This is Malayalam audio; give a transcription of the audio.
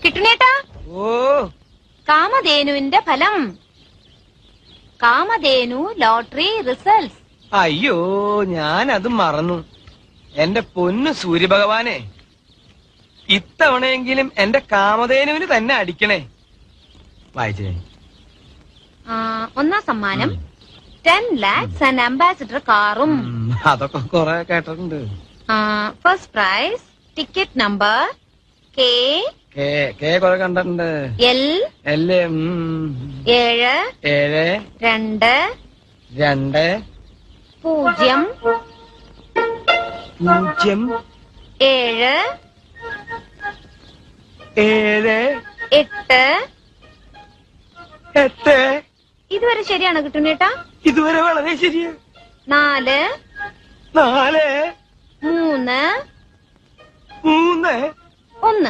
കിട്ടുന്നേട്ടാ. ഓ, കാമധേനുവിന്റെ ഫലം. Kamadhenu lottery results. അയ്യോ, ഞാനത് മറന്നു. എന്റെ പൊന്നു സൂര്യഭഗവാനെ, ഇത്തവണയെങ്കിലും എന്റെ കാമധേനുവിന് തന്നെ അടിക്കണേ. വായിച്ചേ. ഒന്നാം സമ്മാനം 10 lakhs ആൻഡ് അംബാസിഡർ കാറും. അതൊക്കെ കൊറേ കേട്ടിട്ടുണ്ട്. First prize ticket number K കൊറേ കണ്ടിട്ടുണ്ട്. L 7 2 2 0 0 7 7 8. 8. ഇതുവരെ ശരിയാണോ കിട്ടുന്നേട്ടാ? ഇതുവരെ വളരെ ശരിയാ. 4 4 3 3 1.